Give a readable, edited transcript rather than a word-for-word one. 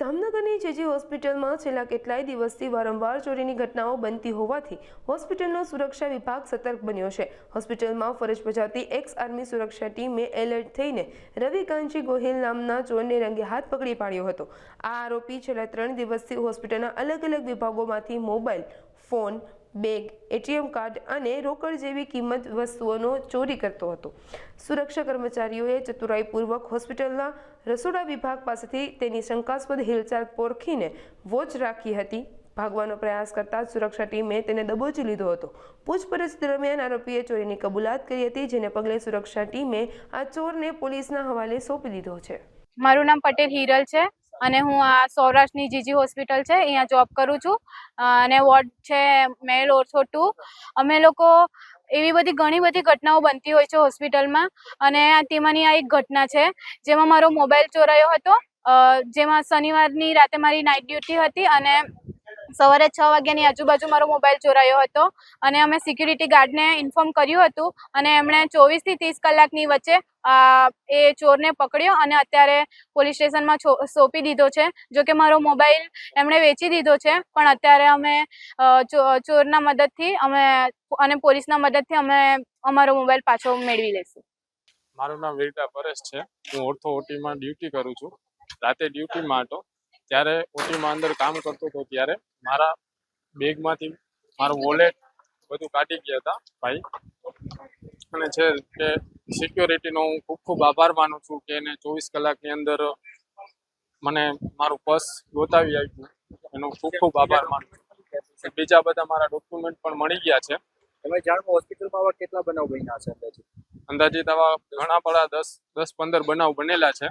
જામનગરની જેજી હોસ્પિટલમાં છેલ્લા કેટલાય દિવસથી વારંવાર ચોરીની ઘટનાઓ બનતી હોવાથી હોસ્પિટલનો સુરક્ષા વિભાગ સતર્ક બન્યો છે। હોસ્પિટલમાં ફરજ બજાવતી એક્સ આર્મી સુરક્ષા ટીમે એલર્ટ થઈને રવિ કાંજી ગોહિલ નામના ચોરને રંગે હાથ પકડી પાડ્યો હતો। આ આરોપી છેલ્લા 3 દિવસથી હોસ્પિટલના અલગ અલગ વિભાગોમાંથી mobile phone, bag, ATM card અને રોકડ જેવી કિંમત વસ્તુઓનો ચોરી કરતો હતો। સુરક્ષા કર્મચારીઓએ ચતુરાઈપૂર્વક હોસ્પિટલના રસોડા વિભાગ પાસેથી તેની શંકાસ્પદ હિલચાલ પોરખીને વોચ રાખી હતી। ભાગવાનો પ્રયાસ કરતા સુરક્ષા ટીમે તેને દબોચી લીધો હતો। પૂછપરછ દરમિયાન આરોપીએ ચોરીની કબૂલાત કરી હતી, જેને પગલે સુરક્ષા ટીમે આ ચોરને પોલીસના હવાલે સોંપી દીધો છે। મારું નામ પટેલ હિરલ છે અને હું આ સૌરાષ્ટ્રની જીજી હોસ્પિટલ છે અહીંયા જોબ કરું છું અને વોર્ડ છે મેલ ઓર્થો 2। અમે લોકો એવી બધી ઘણી બધી ઘટનાઓ બનતી હોય છે હોસ્પિટલમાં અને તેમાંની આ એક ઘટના છે જેમાં મારો મોબાઈલ ચોરાયો હતો। જેમાં શનિવારની રાતે મારી નાઇટ ડ્યુટી હતી અને સવારે 6 વાગ્યાની આજુબાજુ મારો મોબાઈલ ચોરાયો હતો અને અમે સિક્યુરિટી ગાર્ડને ઇન્ફોર્મ કર્યું હતું અને એમણે 24 થી 30 કલાકની વચ્ચે એ ચોરને પકડ્યો અને અત્યારે પોલીસ સ્ટેશનમાં સોંપી દીધો છે। જો કે મારો મોબાઈલ એમણે વેચી દીધો છે, પણ અત્યારે અમે ચોરના મદદથી અને પોલીસના મદદથી અમે અમારો મોબાઈલ પાછો મેળવી લઈશું। મારું નામ વીરતા પરેશ છે। હું ઓર્થો ઓટીમાં ડ્યુટી કરું છું। રાતે ડ્યુટીમાં હતો ત્યારે ઓટીમાં અંદર કામ કરતો હતો ત્યારે મારા બેગમાંથી મારું વોલેટ બધું કાઢી ગયા હતા ભાઈ। અને છે કે સિક્યોરિટીનો હું ખૂબ ખૂબ આભાર માનું છું કે એને 24 કલાકની અંદર મને મારું પર્સ ગોતાવી આપ્યું, એનો ખૂબ ખૂબ આભાર માનું છું। બીજા બધા મારા ડોક્યુમેન્ટ પણ મળી ગયા છે। તમે જાણો હોસ્પિટલમાં આવા કેટલા બનાવ બન્યા છે અંદાજિત? અંદાજિત આવા ઘણા બધા 10-15 બનાવ બનેલા છે।